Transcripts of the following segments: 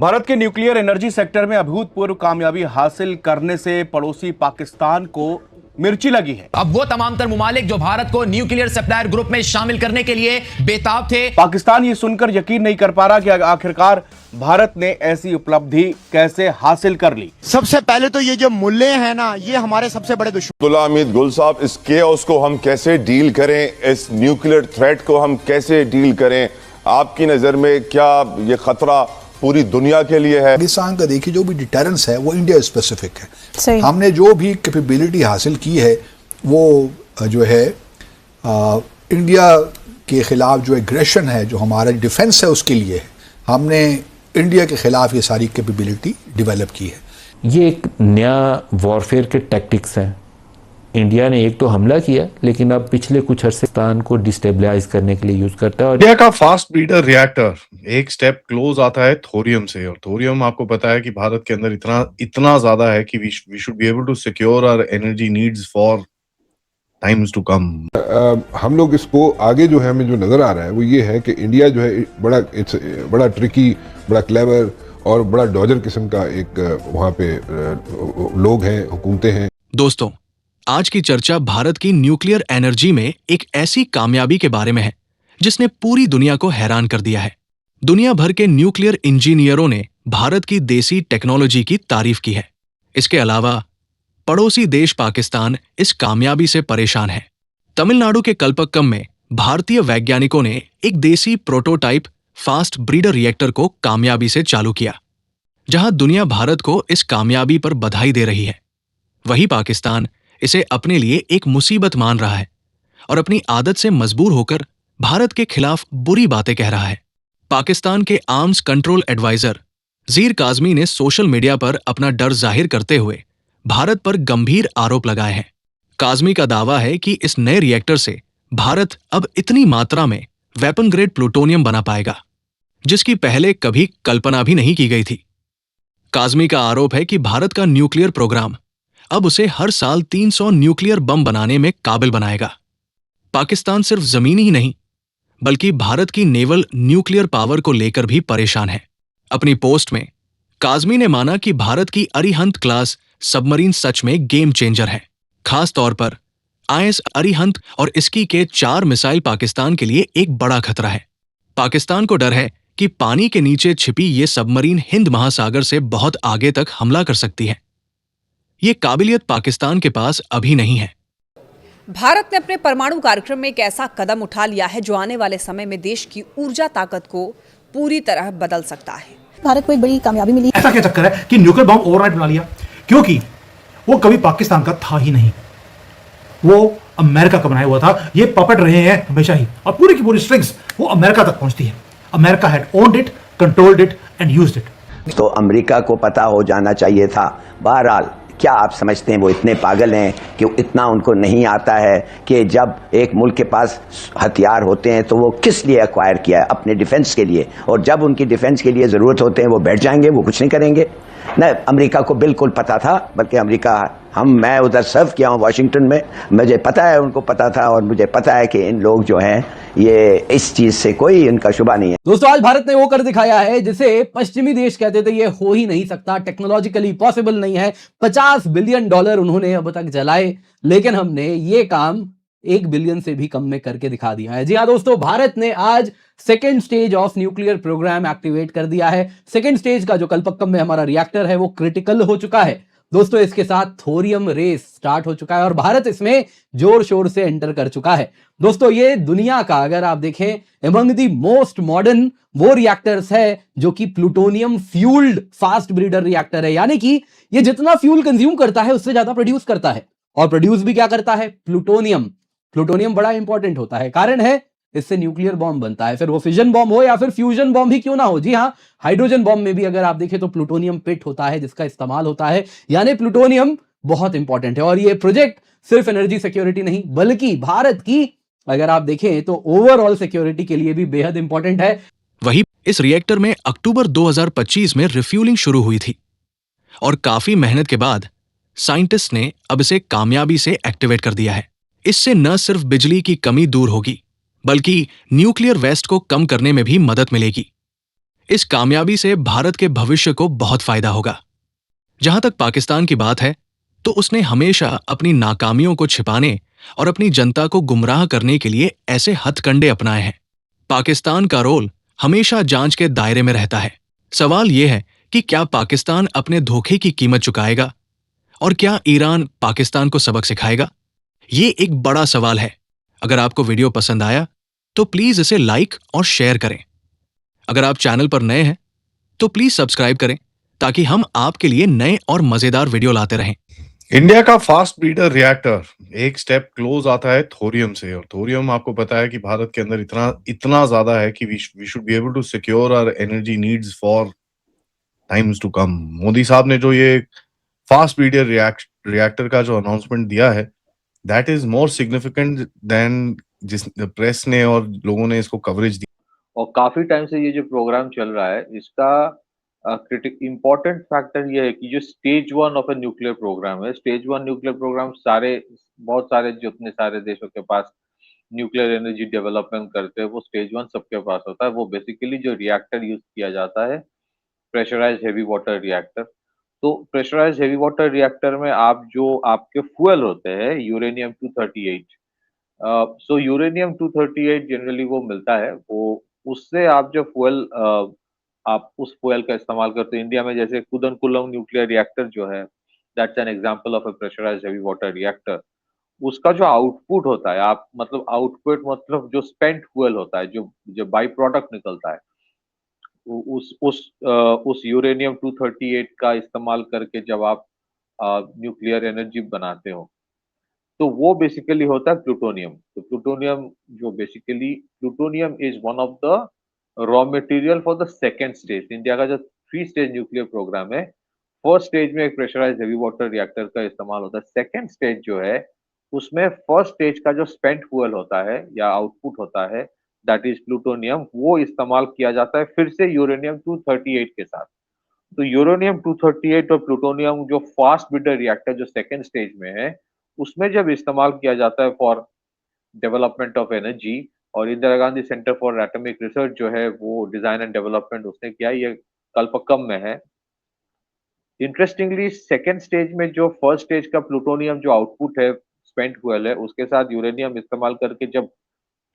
भारत के nuclear energy sector में अभूतपूर्व कामयाबी हासिल करने से पड़ोसी पाकिस्तान को मिर्ची लगी है। अब वो तमाम तर मुमालिक जो भारत को न्यूक्लियर सप्लायर ग्रुप में शामिल करने के लिए बेताब थे। पाकिस्तान ये सुनकर यकीन नहीं कर पा रहा कि आखिरकार भारत ने ऐसी उपलब्धि कैसे हासिल कर ली। सबसे पहले तो ये जो मुल्ले हैं ना, ये हमारे सबसे बड़े दुश्मन। अब्दुल्ला हमीद गुल साहब, इस केओस को हम कैसे डील करें, इस न्यूक्लियर थ्रेट को हम कैसे डील करें? आपकी नजर में क्या ये खतरा पूरी दुनिया के लिए है? पाकिस्तान का देखिए, जो भी डिटरेंस है वो इंडिया स्पेसिफिक है। हमने जो भी कैपेबिलिटी हासिल की है वो जो है इंडिया के खिलाफ जो एग्रेशन है, जो हमारा डिफेंस है, उसके लिए है। हमने इंडिया के खिलाफ ये सारी कैपेबिलिटी डेवलप की है। ये एक नया वॉरफेयर के टैक्टिक्स हैं। इंडिया ने एक तो हमला किया, लेकिन अब पिछले कुछ अरसे पाकिस्तान को डिस्टेबलाइज करने के लिए यूज करता है। और इंडिया का फास्ट ब्रीडर रिएक्टर एक स्टेप क्लोज आता है थोरियम से, और थोरियम आपको पता है कि भारत के अंदर इतना ज्यादा है कि we should be able to secure our energy needs for times to come. हम लोग इसको आगे जो है हमें जो नजर आ रहा है वो ये है कि इंडिया जो है बड़ा ट्रिकी, बड़ा क्लेवर और बड़ा डॉजर किस्म का एक वहां पे लोग हैं, हुकूमतें हैं। दोस्तों, आज की चर्चा भारत की न्यूक्लियर एनर्जी में एक ऐसी कामयाबी के बारे में है जिसने पूरी दुनिया को हैरान कर दिया है। दुनिया भर के न्यूक्लियर इंजीनियरों ने भारत की देसी टेक्नोलॉजी की तारीफ की है। इसके अलावा पड़ोसी देश पाकिस्तान इस कामयाबी से परेशान है। तमिलनाडु के कल्पक्कम में भारतीय वैज्ञानिकों ने एक देसी प्रोटोटाइप फास्ट ब्रीडर रिएक्टर को कामयाबी से चालू किया, जहां दुनिया भारत को इस कामयाबी पर बधाई दे रही है। वही पाकिस्तान इसे अपने लिए एक मुसीबत मान रहा है और अपनी आदत से मजबूर होकर भारत के खिलाफ बुरी बातें कह रहा है। पाकिस्तान के आर्म्स कंट्रोल एडवाइजर ज़ीर काज़मी ने सोशल मीडिया पर अपना डर जाहिर करते हुए भारत पर गंभीर आरोप लगाए हैं। काज़मी का दावा है कि इस नए रिएक्टर से भारत अब इतनी मात्रा में वेपन ग्रेड प्लूटोनियम बना पाएगा जिसकी पहले कभी कल्पना भी नहीं की गई थी। काज़मी का आरोप है कि भारत का न्यूक्लियर प्रोग्राम अब उसे हर साल 300 न्यूक्लियर बम बनाने में काबिल बनाएगा। पाकिस्तान सिर्फ जमीनी ही नहीं, बल्कि भारत की नेवल न्यूक्लियर पावर को लेकर भी परेशान है। अपनी पोस्ट में काज़मी ने माना कि भारत की अरिहंत क्लास सबमरीन सच में गेम चेंजर है। खास तौर पर IS अरिहंत और इसकी के 4 मिसाइल पाकिस्तान के लिए एक बड़ा खतरा है। पाकिस्तान को डर है कि पानी के नीचे छिपी ये सबमरीन हिंद महासागर से बहुत आगे तक हमला कर सकती है। ये काबिलियत पाकिस्तान के पास अभी नहीं है। भारत ने अपने परमाणु कार्यक्रम में एक ऐसा कदम उठा लिया है जो आने वाले समय में देश की ऊर्जा ताकत को पूरी तरह बदल सकता है। भारत को एक बड़ी कामयाबी मिली। ऐसा क्या चक्कर है कि न्यूक्लियर बम ओवरनाइट बना लिया? क्योंकि वो कभी पाकिस्तान का था ही नहीं, वो अमेरिका का बनाया हुआ था। ये पपट रहे हैं हमेशा ही, और पूरी की पूरी स्ट्रिंग्स वो अमेरिका तक पहुंचती है। America had owned it, controlled it and used it. तो अमेरिका को पता हो जाना चाहिए था। बहरहाल, क्या आप समझते हैं वो इतने पागल हैं कि इतना उनको नहीं आता है कि जब एक मुल्क के पास हथियार होते हैं तो वो किस लिए एक्वायर किया है? अपने डिफेंस के लिए। और जब उनकी डिफेंस के लिए ज़रूरत होते हैं वो बैठ जाएंगे, वो कुछ नहीं करेंगे। न, अमेरिका को बिल्कुल पता था, बल्कि अमेरिका मैं उधर सर्व किया हूँ वाशिंगटन में, मुझे पता है, उनको पता था, और मुझे पता है कि इन लोग जो हैं ये इस चीज से कोई इनका शुबा नहीं है। दोस्तों, आज भारत ने वो कर दिखाया है जिसे पश्चिमी देश कहते थे ये हो ही नहीं सकता, टेक्नोलॉजिकली पॉसिबल नहीं है। $50 बिलियन उन्होंने अब तक जलाए, लेकिन हमने ये काम 1 बिलियन से भी कम में करके दिखा दिया है। जी हाँ दोस्तों, भारत ने आज second stage of nuclear programme activate कर दिया है। सेकेंड स्टेज का जो कल्पक्कम में हमारा रिएक्टर है वो क्रिटिकल हो चुका है। दोस्तों, इसके साथ थोरियम रेस स्टार्ट हो चुका है और भारत इसमें जोर शोर से एंटर कर चुका है। दोस्तों, ये दुनिया का, अगर आप देखें, अमंग दी मोस्ट मॉडर्न वो रिएक्टर्स है जो कि plutonium fuelled fast breeder reactor है। यानी कि ये जितना फ्यूल कंज्यूम करता है उससे ज्यादा प्रोड्यूस करता है, और प्रोड्यूस भी क्या करता है? प्लूटोनियम। प्लूटोनियम बड़ा इंपॉर्टेंट होता है, कारण है इससे न्यूक्लियर बॉम्ब बनता है, फिर वो फिजन बॉम्ब हो या फिर फ्यूजन बॉम्ब ही क्यों ना हो। जी हाँ, हाइड्रोजन बॉम्ब में भी अगर आप देखें तो प्लूटोनियम पिट होता है जिसका इस्तेमाल होता है। यानी प्लूटोनियम बहुत इंपॉर्टेंट है, और ये प्रोजेक्ट सिर्फ एनर्जी सिक्योरिटी नहीं, बल्कि भारत की अगर आप देखें तो ओवरऑल सिक्योरिटी के लिए भी बेहद इंपॉर्टेंट है। वही इस रिएक्टर में अक्टूबर 2025 में रिफ्यूलिंग शुरू हुई थी, और काफी मेहनत के बाद साइंटिस्ट ने अब इसे कामयाबी से एक्टिवेट कर दिया है। इससे न सिर्फ बिजली की कमी दूर होगी, बल्कि न्यूक्लियर वेस्ट को कम करने में भी मदद मिलेगी। इस कामयाबी से भारत के भविष्य को बहुत फायदा होगा। जहां तक पाकिस्तान की बात है, तो उसने हमेशा अपनी नाकामियों को छिपाने और अपनी जनता को गुमराह करने के लिए ऐसे हथकंडे अपनाए हैं। पाकिस्तान का रोल हमेशा जांच के दायरे में रहता है। सवाल यह है कि क्या पाकिस्तान अपने धोखे की कीमत चुकाएगा और क्या ईरान पाकिस्तान को सबक सिखाएगा? ये एक बड़ा सवाल है। अगर आपको वीडियो पसंद आया तो प्लीज इसे लाइक और शेयर करें। अगर आप चैनल पर नए हैं तो प्लीज सब्सक्राइब करें ताकि हम आपके लिए नए और मजेदार वीडियो लाते रहें। इंडिया का फास्ट ब्रीडर रिएक्टर एक स्टेप क्लोज आता है थोरियम से, और थोरियम आपको पता है कि भारत के अंदर इतना ज्यादा है कि we should be able to secure our energy needs for times to come. Modi साहब ने जो ये फास्ट ब्रीडर रिएक्टर का जो अनाउंसमेंट दिया है, that is more significant then जिस प्रेस ने और लोगों ने इसको कवरेज दी। और काफी टाइम से ये जो प्रोग्राम चल रहा है, इसका इम्पोर्टेंट फैक्टर ये है कि जो stage 1 of a nuclear programme है, स्टेज 1 न्यूक्लियर प्रोग्राम बहुत सारे जितने सारे देशों के पास न्यूक्लियर एनर्जी डेवलपमेंट करते हैं, वो स्टेज 1 सबके पास होता है। वो बेसिकली जो रिएक्टर यूज किया जाता है, प्रेशराइज्ड हेवी वाटर रिएक्टर। तो प्रेशराइज्ड हेवी वाटर रिएक्टर में आपके फ्यूल होते हैं यूरेनियम 238। सो यूरेनियम 238 जनरली वो मिलता है, वो उससे आप जो फ्यूल आप उस फ्यूल का इस्तेमाल करते हैं। इंडिया में जैसे कुदनकुलम न्यूक्लियर रिएक्टर जो है, that's an example of a pressurised heavy water reactor. उसका जो आउटपुट होता है, आउटपुट मतलब जो स्पेंट फ्यूल होता है, जो बाई प्रोडक्ट निकलता है, उस यूरेनियम 238 का इस्तेमाल करके जब आप न्यूक्लियर एनर्जी बनाते हो, तो वो बेसिकली होता है प्लूटोनियम। तो plutonium is one of the raw material for the second stage. India का जो 3 स्टेज न्यूक्लियर प्रोग्राम है, फर्स्ट स्टेज में एक प्रेशराइज्ड हेवी वाटर रिएक्टर का इस्तेमाल होता है। सेकेंड स्टेज जो है, उसमें फर्स्ट स्टेज का जो स्पेंट फ्यूल होता है या आउटपुट होता है, दैट इज प्लूटोनियम, वो इस्तेमाल किया जाता है फिर से यूरेनियम 238 के साथ। तो यूरेनियम 238 और प्लूटोनियम जो फास्ट ब्रीडर रिएक्टर जो सेकेंड स्टेज में है, उसमें जब इस्तेमाल किया जाता है फॉर डेवलपमेंट ऑफ एनर्जी, और Indira Gandhi centre for atomic research जो है वो डिजाइन एंड डेवलपमेंट उसने किया, ये कल्पक्कम में है। इंटरेस्टिंगली सेकेंड स्टेज में जो फर्स्ट स्टेज का प्लूटोनियम जो आउटपुट है, स्पेंट फ्यूल है, उसके साथ यूरेनियम इस्तेमाल करके जब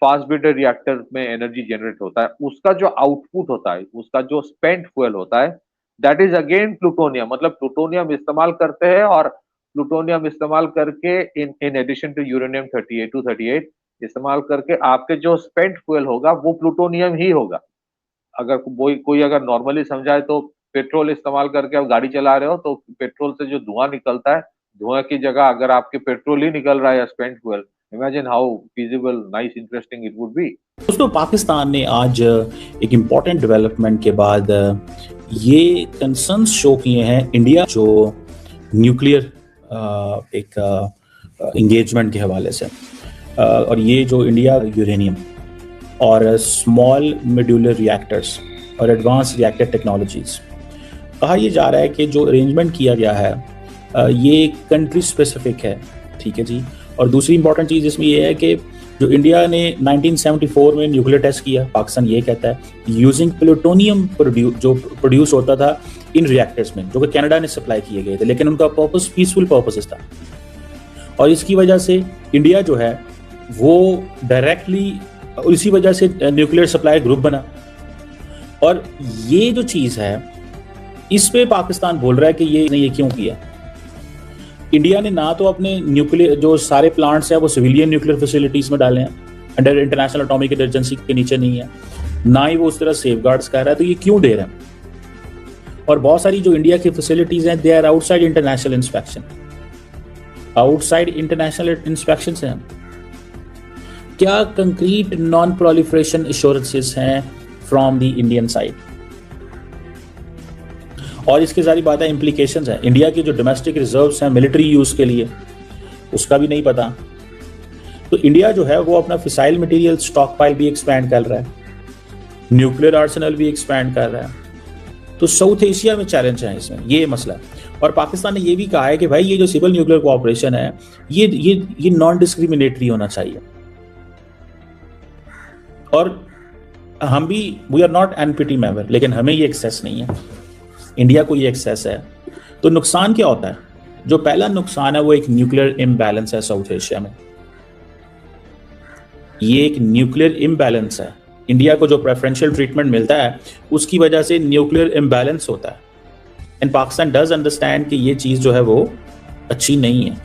फास्ट ब्रीडर रिएक्टर में एनर्जी जनरेट होता है, उसका जो आउटपुट होता है, उसका जो स्पेंट फ्यूल होता है, दैट इज अगेन प्लूटोनियम। मतलब प्लूटोनियम इस्तेमाल करते हैं, और प्लूटोनियम इस्तेमाल करके इन एडिशन टू यूरेनियम 238 इस्तेमाल करके आपके जो स्पेंट फ्यूल होगा वो प्लूटोनियम ही होगा। अगर कोई अगर नॉर्मली समझाए तो पेट्रोल इस्तेमाल करके आप गाड़ी चला रहे हो, तो पेट्रोल से जो धुआं निकलता है, धुआं की जगह अगर आपके पेट्रोल ही निकल रहा है spent fuel, imagine how feasible, nice, interesting it would be. दोस्तों, पाकिस्तान ने आज एक इम्पॉर्टेंट डेवलपमेंट के बाद ये कंसर्न्स शो किए हैं इंडिया जो न्यूक्लियर एक एंगेजमेंट के हवाले से, और ये जो इंडिया यूरेनियम और स्मॉल मॉड्यूलर रिएक्टर्स और एडवांस रिएक्टर टेक्नोलॉजीज, कहा यह जा रहा है कि जो अरेंजमेंट किया गया है ये कंट्री स्पेसिफिक है, ठीक है जी। और दूसरी इंपॉर्टेंट चीज़ इसमें यह है कि जो इंडिया ने 1974 में न्यूक्लियर टेस्ट किया, पाकिस्तान ये कहता है यूजिंग प्लूटोनियम जो प्रोड्यूस होता था इन रिएक्टर्स में, जो कि कनाडा ने सप्लाई किए गए थे, लेकिन उनका पर्पस पीसफुल पर्पसेस था। और इसकी वजह से इंडिया जो है वो डायरेक्टली, और इसी वजह से न्यूक्लियर सप्लाई ग्रुप बना। और ये जो चीज़ है, इस पे पाकिस्तान बोल रहा है कि ये क्यों किया। इंडिया ने ना तो अपने न्यूक्लियर जो सारे प्लांट्स हैं वो सिविलियन न्यूक्लियर फैसिलिटीज में डाले हैं, अंडर इंटरनेशनल एटॉमिक एजेंसी के नीचे नहीं है, ना ही वो उस तरह सेफगार्ड्स कर रहा है, तो ये क्यों दे रहे हैं। और बहुत सारी जो इंडिया की फैसिलिटीज हैं, they are outside international inspection, outside international inspection हैं। क्या कंक्रीट नॉन प्रोलिफरेशन एश्योरेंसेस हैं फ्रॉम द इंडियन साइड। और इसके सारी बातें इम्प्लीकेशंस हैं। इंडिया की जो डोमेस्टिक रिजर्व्स हैं मिलिट्री यूज के लिए, उसका भी नहीं पता। तो इंडिया जो है वो अपना फिसाइल मटेरियल स्टॉक पाइल भी एक्सपैंड कर रहा है, न्यूक्लियर आर्सेनल भी एक्सपैंड कर रहा है। तो साउथ एशिया में चैलेंज है इसमें, ये मसला है। और पाकिस्तान ने ये भी कहा है कि भाई ये जो सिविल न्यूक्लियर कोऑपरेशन है ये नॉन डिस्क्रिमिनेटरी होना चाहिए। और हम भी we are not NPT member, लेकिन हमें ये एक्सेस नहीं है, इंडिया को ये एक्सेस है। तो नुकसान क्या होता है? जो पहला नुकसान है वो एक न्यूक्लियर इम्बैलेंस है साउथ एशिया में। ये एक न्यूक्लियर इम्बैलेंस है। इंडिया को जो प्रेफरेंशियल ट्रीटमेंट मिलता है उसकी वजह से न्यूक्लियर इम्बैलेंस होता है। एंड पाकिस्तान डज अंडरस्टैंड कि ये चीज़ जो है वो अच्छी नहीं है।